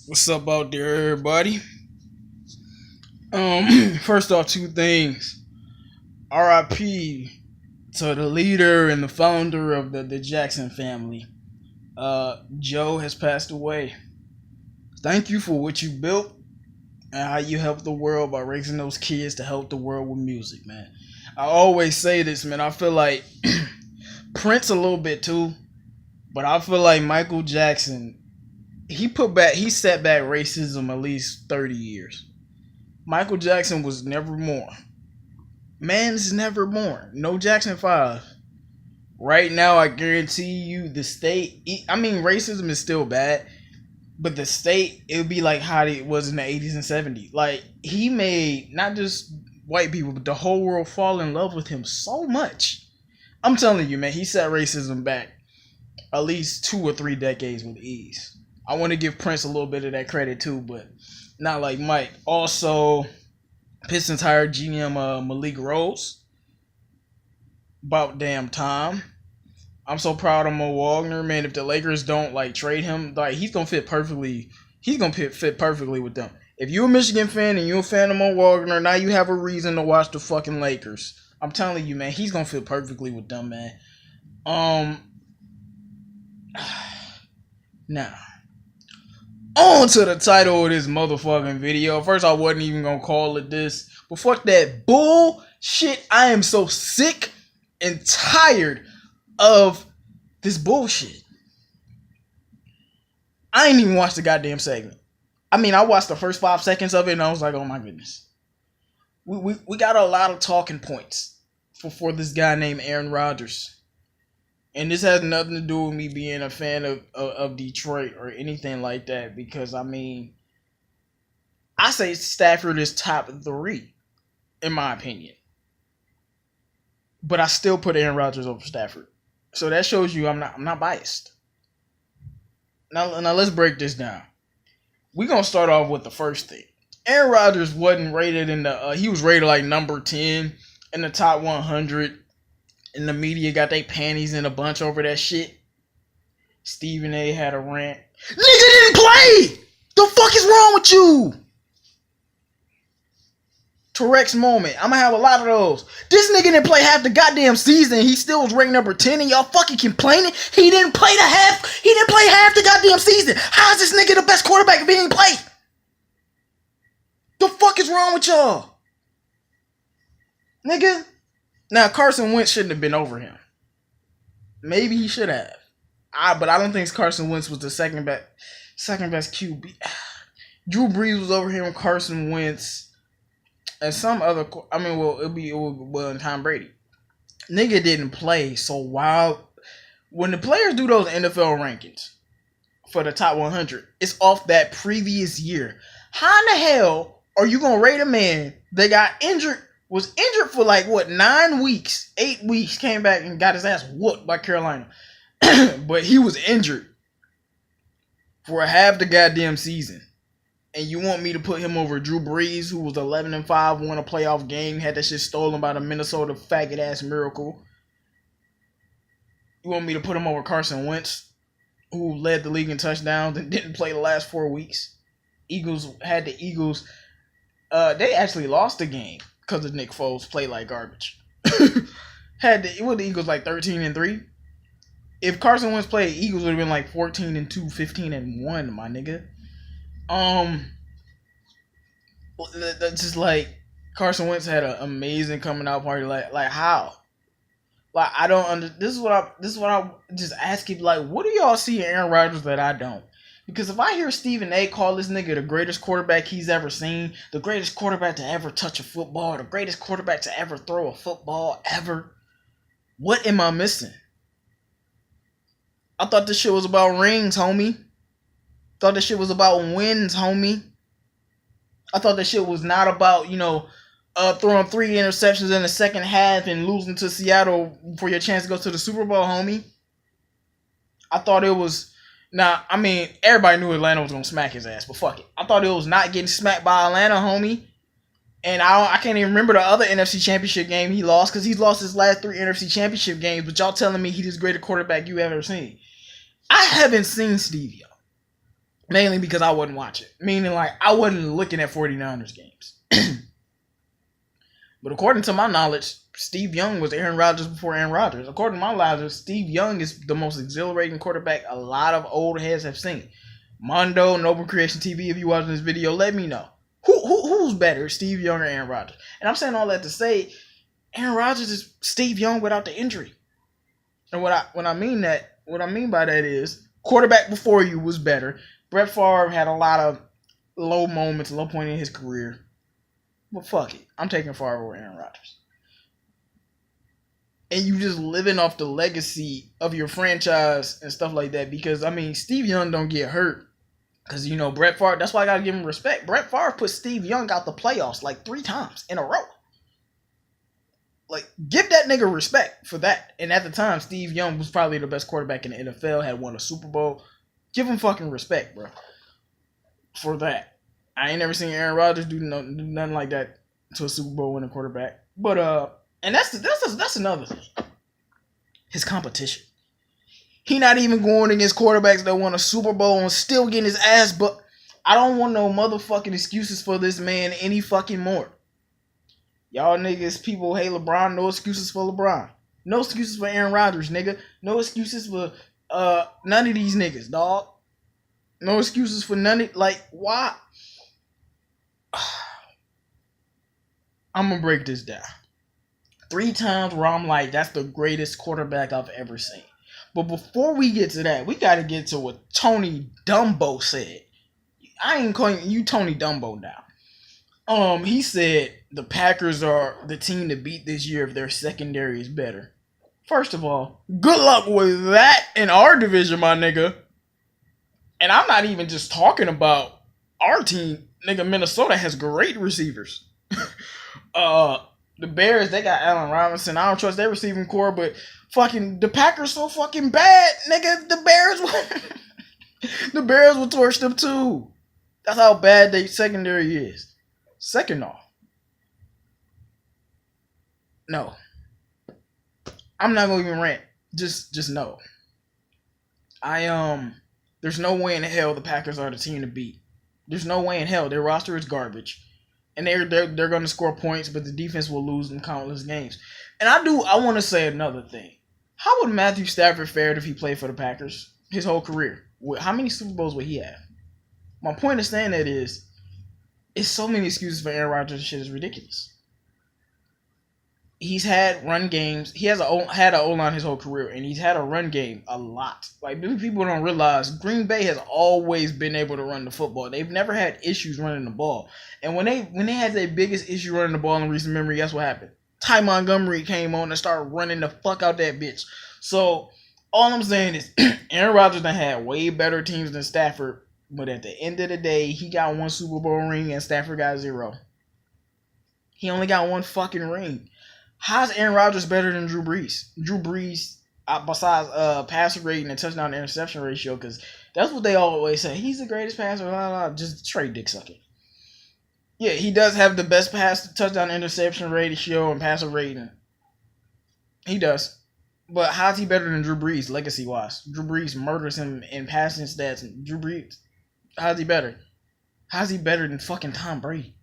What's up out there, everybody? First off, two things. R.I.P. to the leader and the founder of the Jackson family. Joe has passed away. Thank you for what you built and how you helped the world by raising those kids to help the world with music, man. I always say this, man. I feel like Prince a little bit too, but I feel like Michael Jackson. He set back racism at least 30 years. Michael Jackson was never born. Man's never born. No Jackson 5. Right now, I guarantee you the state. I mean, racism is still bad, but the state, it would be like how it was in the 80s and 70s. Like, he made not just white people, but the whole world fall in love with him so much. I'm telling you, man, he set racism back at least 2 or 3 decades with ease. I want to give Prince a little bit of that credit too, but not like Mike. Also, Pistons hired GM Malik Rose. About damn time. I'm so proud of Mo Wagner, man. If the Lakers don't like trade him, like he's gonna fit perfectly. He's gonna fit perfectly with them. If you're a Michigan fan and you're a fan of Mo Wagner, now you have a reason to watch the fucking Lakers. I'm telling you, man, he's gonna fit perfectly with them, man. Now, on to the title of this motherfucking video. First, I wasn't even gonna call it this, but fuck that bullshit. I am so sick and tired of this bullshit. I ain't even watched the goddamn segment. I mean, I watched the first 5 seconds of it and I was like, oh my goodness. We got a lot of talking points for this guy named Aaron Rodgers. And this has nothing to do with me being a fan of Detroit or anything like that. Because, I mean, I say Stafford is top 3, in my opinion. But I still put Aaron Rodgers over Stafford. So that shows you I'm not biased. Now let's break this down. We're going to start off with the first thing. Aaron Rodgers wasn't rated in the... he was rated like number 10 in the top 100. And the media got their panties in a bunch over that shit. Stephen A had a rant. Nigga didn't play! The fuck is wrong with you? T-Rex moment. I'm gonna have a lot of those. This nigga didn't play half the goddamn season. He still was ranked number 10 and y'all fucking complaining. He didn't play half the goddamn season. How is this nigga the best quarterback if he didn't play? The fuck is wrong with y'all? Nigga. Now, Carson Wentz shouldn't have been over him. Maybe he should have. But I don't think Carson Wentz was the second best QB. Drew Brees was over him, Carson Wentz, and some other. I mean, and Tom Brady. Nigga didn't play. So when the players do those NFL rankings for the top 100, it's off that previous year. How in the hell are you gonna rate a man that got injured? Was injured for like 9 weeks, 8 weeks, came back and got his ass whooped by Carolina. But he was injured for half the goddamn season. And you want me to put him over Drew Brees, who was 11-5, won a playoff game, had that shit stolen by the Minnesota faggot ass Miracle. You want me to put him over Carson Wentz, who led the league in touchdowns and didn't play the last 4 weeks. They actually lost the game because of Nick Foles played like garbage. The Eagles like 13-3. If Carson Wentz played, Eagles would have been like 14-2, 15-1, my nigga. That's just like Carson Wentz had an amazing coming out party. Like how? Like I don't This is what I just ask you. Like, what do y'all see in Aaron Rodgers that I don't? Because if I hear Stephen A call this nigga the greatest quarterback he's ever seen, the greatest quarterback to ever touch a football, the greatest quarterback to ever throw a football ever, what am I missing? I thought this shit was about rings, homie. Thought this shit was about wins, homie. I thought this shit was not about, throwing 3 interceptions in the second half and losing to Seattle for your chance to go to the Super Bowl, homie. I thought it was... Now, I mean, everybody knew Atlanta was going to smack his ass, but fuck it. I thought it was not getting smacked by Atlanta, homie. And I can't even remember the other NFC Championship game he lost because he's lost his last 3 NFC Championship games, but y'all telling me he's the greatest quarterback you ever seen. I haven't seen Stevie. Mainly because I wasn't watching. Meaning, like, I wasn't looking at 49ers games. But according to my knowledge, Steve Young was Aaron Rodgers before Aaron Rodgers. According to my knowledge, Steve Young is the most exhilarating quarterback a lot of old heads have seen. Mondo, Noble Creation TV, if you watching this video, let me know. Who's better, Steve Young or Aaron Rodgers? And I'm saying all that to say, Aaron Rodgers is Steve Young without the injury. And what I mean by that is, quarterback before you was better. Brett Favre had a lot of low moments, low point in his career. But fuck it. I'm taking Favre over Aaron Rodgers. And you just living off the legacy of your franchise and stuff like that. Because, I mean, Steve Young don't get hurt. Because, you know, Brett Favre, that's why I got to give him respect. Brett Favre put Steve Young out the playoffs like 3 times in a row. Like, give that nigga respect for that. And at the time, Steve Young was probably the best quarterback in the NFL, had won a Super Bowl. Give him fucking respect, bro. For that. I ain't never seen Aaron Rodgers do nothing like that to a Super Bowl winning quarterback. But and that's another thing. His competition. He not even going against quarterbacks that won a Super Bowl and still getting his ass. But I don't want no motherfucking excuses for this man any fucking more. Y'all niggas, people hate LeBron. No excuses for LeBron. No excuses for Aaron Rodgers, nigga. No excuses for none of these niggas, dog. No excuses for none of, like, why? I'm gonna break this down. 3 times where I'm like, that's the greatest quarterback I've ever seen. But before we get to that, we gotta get to what Tony Dumbo said. I ain't calling you Tony Dumbo now. He said the Packers are the team to beat this year if their secondary is better. First of all, good luck with that in our division, my nigga. And I'm not even just talking about our team. Nigga, Minnesota has great receivers. The Bears, they got Allen Robinson. I don't trust their receiving core, but fucking the Packers so fucking bad, nigga. The Bears will torch them too. That's how bad their secondary is. Second off, no, I'm not gonna even rant. Just no. There's no way in hell the Packers are the team to beat. There's no way in hell. Their roster is garbage. And they're going to score points, but the defense will lose them countless games. And I want to say another thing. How would Matthew Stafford fare if he played for the Packers his whole career? How many Super Bowls would he have? My point of saying that is, it's so many excuses for Aaron Rodgers. Shit is ridiculous. He's had run games. He had an O-line his whole career, and he's had a run game a lot. Like, people don't realize, Green Bay has always been able to run the football. They've never had issues running the ball. And when they had their biggest issue running the ball in recent memory, guess what happened? Ty Montgomery came on and started running the fuck out that bitch. So, all I'm saying is, Aaron Rodgers done had way better teams than Stafford, but at the end of the day, he got 1 Super Bowl ring and Stafford got 0. He only got 1 fucking ring. How's Aaron Rodgers better than Drew Brees? Drew Brees, besides passer rating and touchdown to interception ratio, because that's what they always say. He's the greatest passer, blah, blah, blah, just straight dick sucking. Yeah, he does have the best pass touchdown interception ratio and passer rating. He does. But how's he better than Drew Brees, legacy-wise? Drew Brees murders him in passing stats. Drew Brees, how's he better? How's he better than fucking Tom Brady?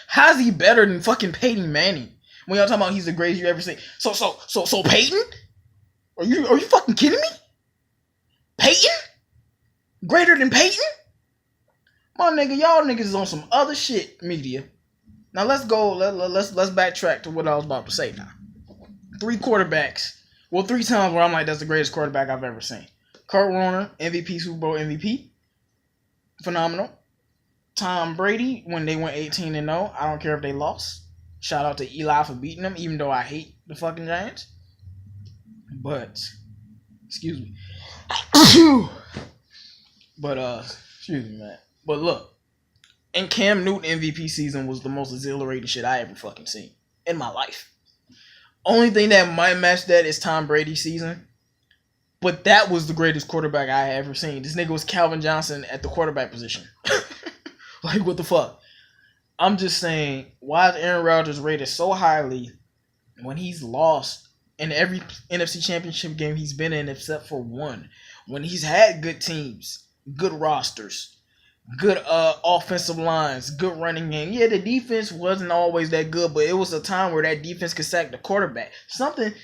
How's he better than fucking Peyton Manning? When y'all talking about he's the greatest you ever seen. So Peyton? Are you fucking kidding me? Peyton? Greater than Peyton? My nigga, y'all niggas is on some other shit, media. Now let's go, let's backtrack to what I was about to say now. 3 quarterbacks. Well, 3 times where I'm like, that's the greatest quarterback I've ever seen. Kurt Warner, MVP, Super Bowl MVP. Phenomenal. Tom Brady, when they went 18-0. I don't care if they lost. Shout out to Eli for beating them, even though I hate the fucking Giants. But, excuse me. Excuse me, man. But look, and Cam Newton MVP season was the most exhilarating shit I ever fucking seen in my life. Only thing that might match that is Tom Brady's season. But that was the greatest quarterback I ever seen. This nigga was Calvin Johnson at the quarterback position. Like, what the fuck? I'm just saying, why is Aaron Rodgers rated so highly when he's lost in every NFC Championship game he's been in except for 1? When he's had good teams, good rosters, good offensive lines, good running game. Yeah, the defense wasn't always that good, but it was a time where that defense could sack the quarterback. Something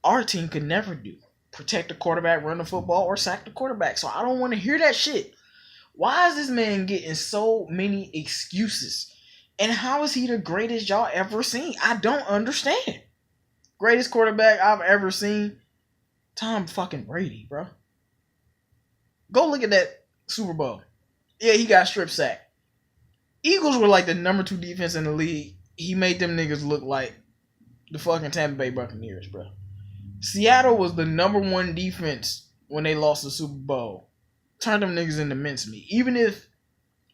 our team could never do. Protect the quarterback, run the football, or sack the quarterback. So I don't want to hear that shit. Why is this man getting so many excuses? And how is he the greatest y'all ever seen? I don't understand. Greatest quarterback I've ever seen, Tom fucking Brady, bro. Go look at that Super Bowl. Yeah, he got strip sacked. Eagles were like the number 2 defense in the league. He made them niggas look like the fucking Tampa Bay Buccaneers, bro. Seattle was the number 1 defense when they lost the Super Bowl. Turned them niggas into mincemeat. Even if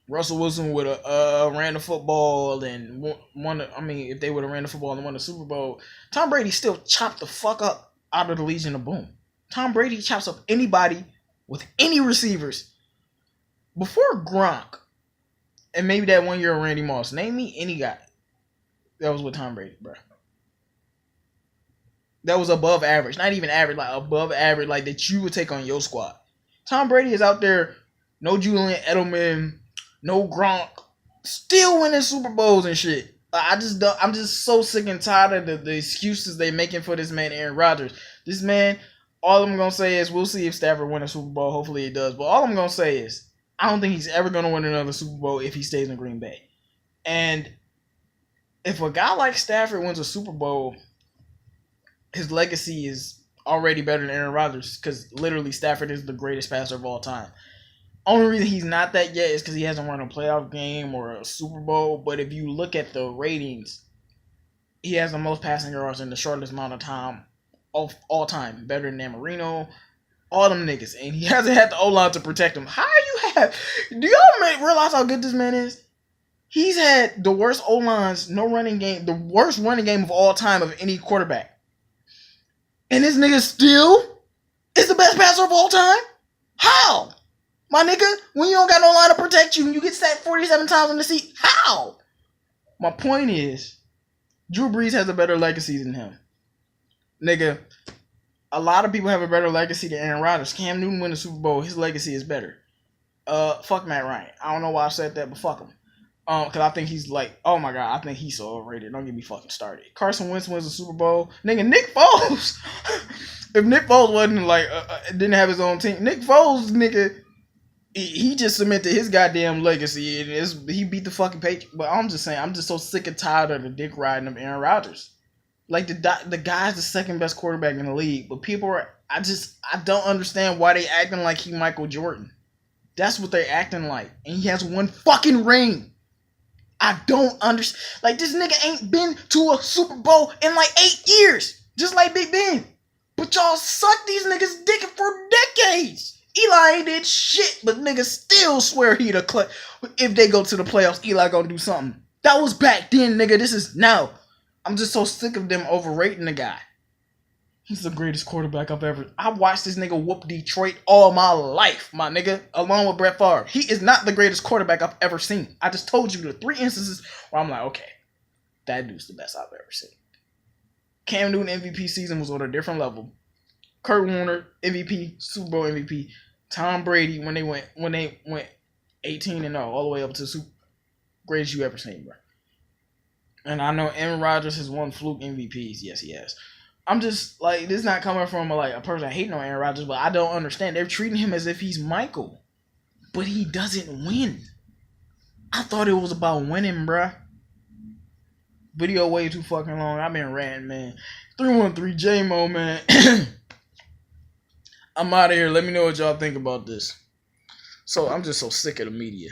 Russell Wilson would have ran the football and won, if they would have ran the football and won the Super Bowl, Tom Brady still chopped the fuck up out of the Legion of Boom. Tom Brady chops up anybody with any receivers. Before Gronk, and maybe that 1 year of Randy Moss, name me any guy that was with Tom Brady, bro. That was above average. Not even average, like above average, like that you would take on your squad. Tom Brady is out there, no Julian Edelman, no Gronk, still winning Super Bowls and shit. I'm just so sick and tired of the excuses they making for this man, Aaron Rodgers. This man, all I'm going to say is we'll see if Stafford wins a Super Bowl. Hopefully he does. But all I'm going to say is I don't think he's ever going to win another Super Bowl if he stays in Green Bay. And if a guy like Stafford wins a Super Bowl, his legacy is already better than Aaron Rodgers because literally Stafford is the greatest passer of all time. Only reason he's not that yet is because he hasn't won a playoff game or a Super Bowl. But if you look at the ratings, he has the most passing yards in the shortest amount of time of all time. Better than Dan Marino, all them niggas. And he hasn't had the O-line to protect him. Do y'all realize how good this man is? He's had the worst O-lines, no running game, the worst running game of all time of any quarterback. And this nigga still is the best passer of all time? How? My nigga, when you don't got no line to protect you and you get sacked 47 times in the seat, how? My point is, Drew Brees has a better legacy than him. Nigga, a lot of people have a better legacy than Aaron Rodgers. Cam Newton win the Super Bowl, his legacy is better. Fuck Matt Ryan. I don't know why I said that, but fuck him. Cause I think he's like, oh my god, I think he's so overrated. Don't get me fucking started. Carson Wentz wins the Super Bowl. Nigga, Nick Foles. If Nick Foles wasn't like, didn't have his own team, Nick Foles, nigga, he just cemented his goddamn legacy. And he beat the fucking Patriots. But I'm just saying, I'm just so sick and tired of the dick riding of Aaron Rodgers. Like the guy's the second best quarterback in the league, but people are, I don't understand why they acting like he Michael Jordan. That's what they're acting like, and he has 1 fucking ring. I don't understand. Like, this nigga ain't been to a Super Bowl in like 8 years, just like Big Ben. But y'all suck these niggas' dick for decades. Eli ain't did shit, but niggas still swear he the clutch. If they go to the playoffs, Eli gonna do something. That was back then, nigga. This is now. I'm just so sick of them overrating the guy. He's the greatest quarterback I've ever. I watched this nigga whoop Detroit all my life, my nigga, along with Brett Favre. He is not the greatest quarterback I've ever seen. I just told you the 3 instances where I'm like, okay, that dude's the best I've ever seen. Cam Newton MVP season was on a different level. Kurt Warner MVP, Super Bowl MVP. Tom Brady when they went 18-0 all the way up to the Super greatest you ever seen, bro. And I know Aaron Rodgers has won fluke MVPs. Yes, he has. I'm just like, this is not coming from a person hating on Aaron Rodgers, but I don't understand. They're treating him as if he's Michael, but he doesn't win. I thought it was about winning, bruh. Video way too fucking long. I've been ranting, man. 313 J-Mo, man. I'm out of here. Let me know what y'all think about this. So I'm just so sick of the media.